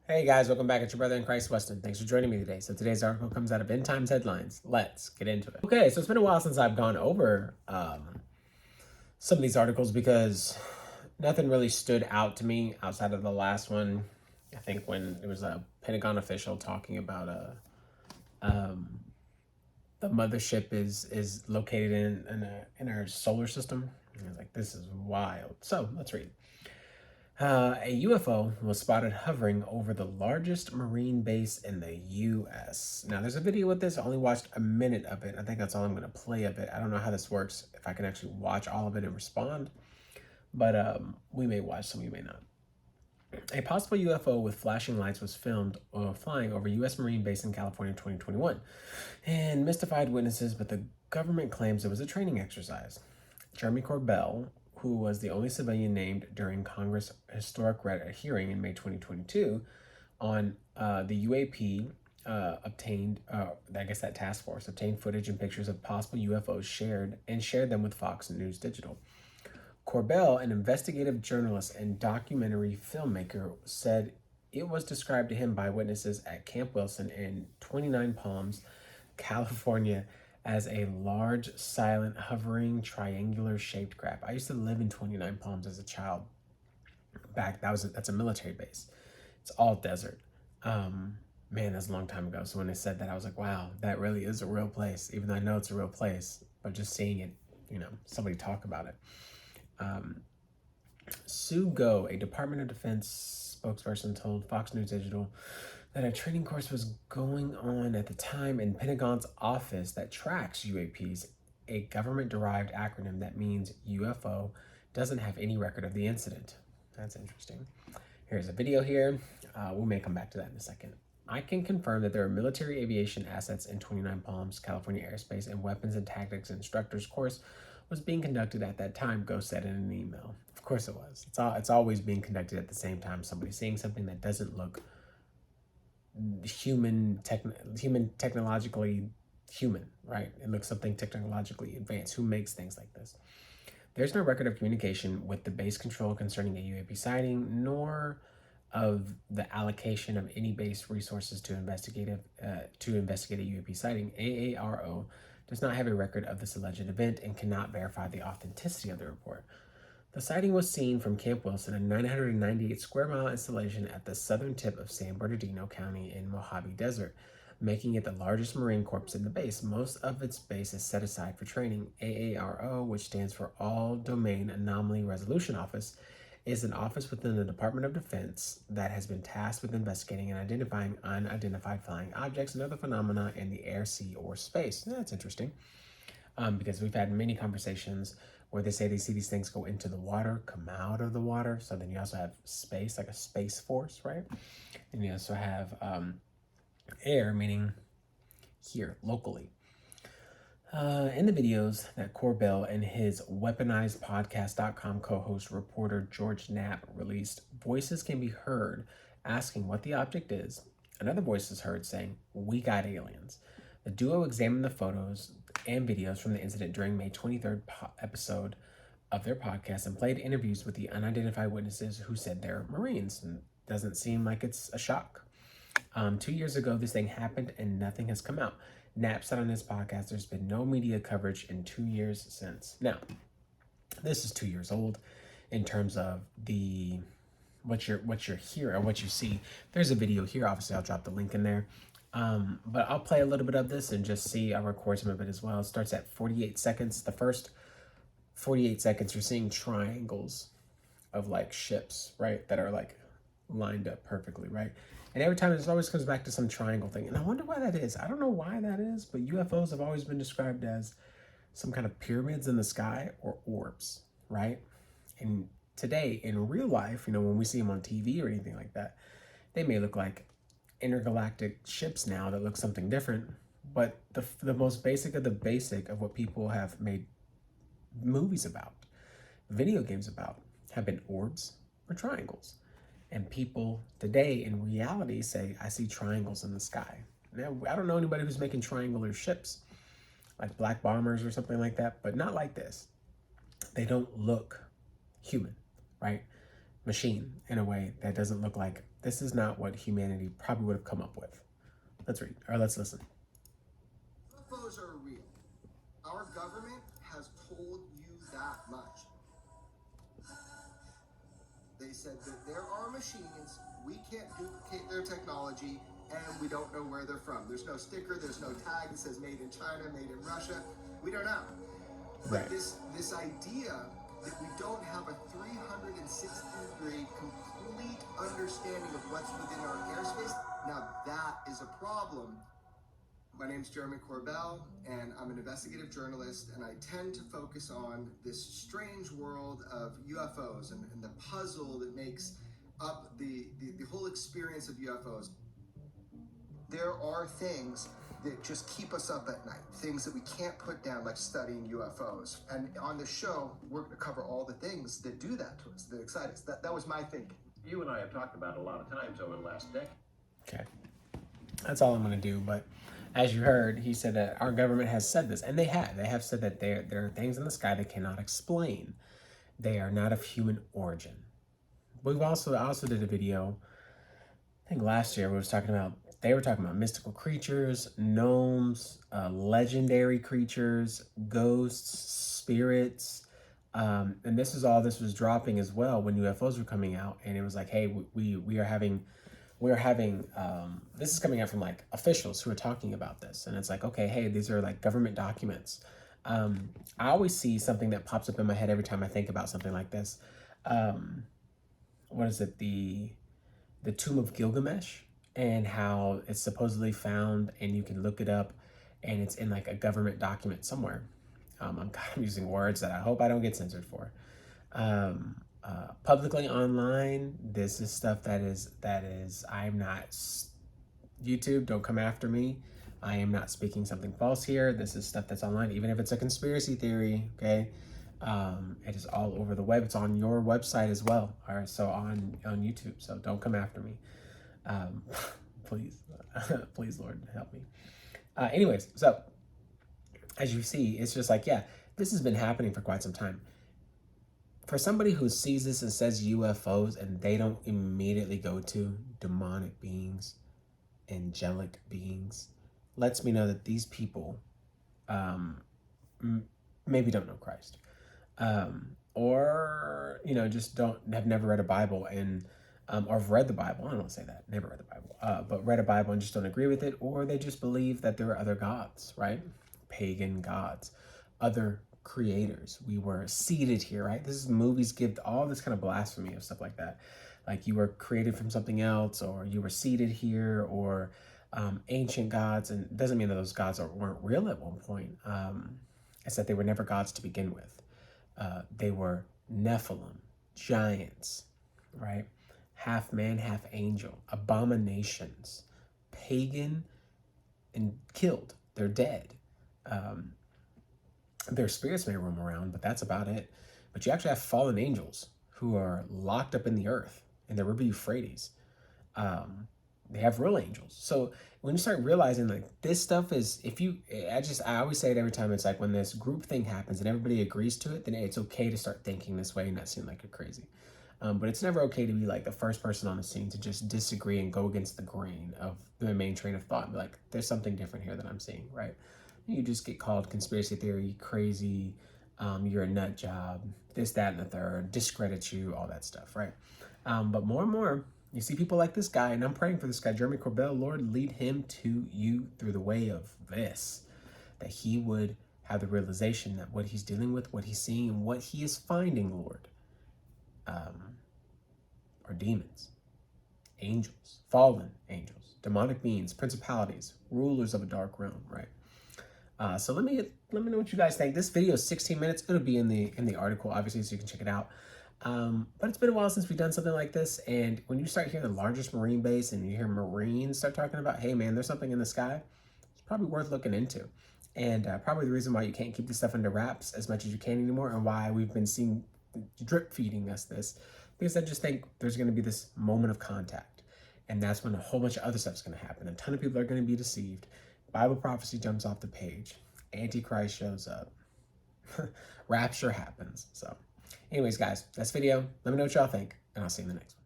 Hey guys, welcome back. It's your brother in Christ, Weston. Thanks for joining me today. So today's article comes out of End Times Headlines. Let's get into it. Okay, so it's been a while since I've gone over some of these articles because nothing really stood out to me outside of the last one. I think when it was a Pentagon official talking about the mothership is located in our solar system. And I was like, this is wild. So let's read. A UFO was spotted hovering over the largest marine base in the U.S. Now, there's a video with this. I only watched a minute of it. I think that's all I'm going to play of it. I don't know how this works, if I can actually watch all of it and respond. But we may watch some, we may not. A possible UFO with flashing lights was filmed flying over U.S. Marine Base in California in 2021 and mystified witnesses, but the government claims it was a training exercise. Jeremy Corbell, who was the only civilian named during Congress' historic hearing in May 2022 on the UAP, obtained, I guess that task force obtained footage and pictures of possible UFOs shared them with Fox News Digital. Corbell, an investigative journalist and documentary filmmaker, said it was described to him by witnesses at Camp Wilson in 29 Palms, California, as a large, silent, hovering, triangular-shaped craft. I used to live in 29 Palms as a child. That's a military base. It's all desert. Man, that's a long time ago. So when they said that, I was like, wow, that really is a real place. Even though I know it's a real place, but just seeing it, somebody talk about it. Sue Go, a Department of Defense spokesperson, told Fox News Digital that a training course was going on at the time in Pentagon's office that tracks UAPs, a government-derived acronym that means UFO, doesn't have any record of the incident. That's interesting. Here's a video here. We may come back to that in a second. I can confirm that there are military aviation assets in 29 Palms, California airspace, and weapons and tactics instructors course was being conducted at that time, Go said in an email. Of course it was. It's always being conducted at the same time. Somebody's seeing something that doesn't look technologically human, right? It looks something technologically advanced. Who makes things like this? There's no record of communication with the base control concerning a UAP sighting, nor of the allocation of any base resources to investigate a UAP sighting. AARO does not have a record of this alleged event and cannot verify the authenticity of the report. The sighting was seen from Camp Wilson, a 998 square mile installation at the southern tip of San Bernardino County in Mojave Desert, making it the largest Marine Corps in the base. Most of its base is set aside for training. AARO, which stands for All Domain Anomaly Resolution Office, is an office within the Department of Defense that has been tasked with investigating and identifying unidentified flying objects and other phenomena in the air, sea, or space. That's interesting, because we've had many conversations where they say they see these things go into the water, come out of the water. So then you also have space, like a space force, right? And you also have air, meaning here, locally. In the videos that Corbell and his weaponizedpodcast.com co-host reporter George Knapp released, voices can be heard asking what the object is. Another voice is heard saying, "We got aliens." The duo examined the photos and videos from the incident during May 23rd episode of their podcast and played interviews with the unidentified witnesses who said they're Marines. And doesn't seem like it's a shock. 2 years ago, this thing happened and nothing has come out. Knapp said on his podcast, there's been no media coverage in 2 years since. Now, this is 2 years old in terms of what you're hearing or what you see. There's a video here. Obviously, I'll drop the link in there. But I'll play a little bit of this and just see. I'll record some of it as well. It starts at 48 seconds. The first 48 seconds, you're seeing triangles of like ships, right? That are like lined up perfectly, right? And every time it always comes back to some triangle thing. And I wonder why that is. I don't know why that is, but UFOs have always been described as some kind of pyramids in the sky or orbs, right? And today, in real life, when we see them on TV or anything like that, they may look like intergalactic ships now that look something different. But the most basic of the basic of what people have made movies about, video games about, have been orbs or triangles. And people today in reality say, I see triangles in the sky. Now, I don't know anybody who's making triangular ships, like black bombers or something like that, but not like this. They don't look human, right? Machine in a way that doesn't look like This is not what humanity probably would have come up with. Let's read, or let's listen. UFOs are real. Our government has told you that much. They said that there are machines, we can't duplicate their technology, and we don't know where they're from. There's no sticker, there's no tag that says made in China, made in Russia. We don't know. Right. But this idea that we don't have a 360-degree complete understanding of what's within our airspace, now that is a problem. My name's Jeremy Corbell, and I'm an investigative journalist, and I tend to focus on this strange world of UFOs and the puzzle that makes up the whole experience of UFOs. There are things that just keep us up at night, things that we can't put down, like studying UFOs. And on the show, we're going to cover all the things that do that to us, that excite us. That was my thinking. You and I have talked about it a lot of times over the last decade. Okay. That's all I'm going to do. But as you heard, he said that our government has said this, and they have. They have said that there are things in the sky they cannot explain. They are not of human origin. I also did a video, I think last year, they were talking about mystical creatures, gnomes, legendary creatures, ghosts, spirits. And this was dropping as well when UFOs were coming out. And it was like, hey, we are having this is coming out from like officials who are talking about this. And it's like, okay, hey, these are like government documents. I always see something that pops up in my head every time I think about something like this. What is it? The Tomb of Gilgamesh, and how it's supposedly found, and you can look it up, and it's in like a government document somewhere. I'm using words that I hope I don't get censored for. Publicly online, this is stuff that is I'm not, YouTube, don't come after me. I am not speaking something false here. This is stuff that's online, even if it's a conspiracy theory, okay? It is all over the web. It's on your website as well, all right? So on YouTube, so don't come after me. Please, please, Lord, help me. Anyways, so as you see, it's just like, yeah, this has been happening for quite some time. For somebody who sees this and says UFOs and they don't immediately go to demonic beings, angelic beings, lets me know that these people maybe don't know Christ, or just have never read a Bible and or have read the Bible. I don't want to say that, never read the Bible, but read a Bible and just don't agree with it, or they just believe that there are other gods, right? Pagan gods, other creators. We were seeded here, right? This is movies give all this kind of blasphemy of stuff like that. Like you were created from something else, or you were seeded here, or ancient gods. And it doesn't mean that those gods weren't real at one point. It's that they were never gods to begin with. They were Nephilim, giants, right? Half man, half angel, abominations, pagan, and killed. They're dead. Their spirits may roam around, but that's about it. But you actually have fallen angels who are locked up in the earth, in the River Euphrates. They have real angels. So when you start realizing like this stuff is, I always say it every time, it's like when this group thing happens and everybody agrees to it, then it's okay to start thinking this way and not seem like you're crazy. But it's never okay to be like the first person on the scene to just disagree and go against the grain of the main train of thought and be like, there's something different here that I'm seeing, right? You just get called conspiracy theory, crazy, you're a nut job, this, that, and the third, discredit you, all that stuff, right? But more and more, you see people like this guy, and I'm praying for this guy, Jeremy Corbell. Lord, lead him to you through the way of this, that he would have the realization that what he's dealing with, what he's seeing, and what he is finding, Lord, are demons, angels, fallen angels, demonic beings, principalities, rulers of a dark realm, right? So let me know what you guys think. This video is 16 minutes. It'll be in the article, obviously, so you can check it out. But it's been a while since we've done something like this. And when you start hearing the largest Marine base and you hear Marines start talking about, hey man, there's something in the sky, it's probably worth looking into. And probably the reason why you can't keep this stuff under wraps as much as you can anymore, and why we've been seeing drip feeding us this, because I just think there's going to be this moment of contact. And that's when a whole bunch of other stuff's going to happen. A ton of people are going to be deceived. Bible prophecy jumps off the page. Antichrist shows up. Rapture happens. So anyways, guys, that's video. Let me know what y'all think, and I'll see you in the next one.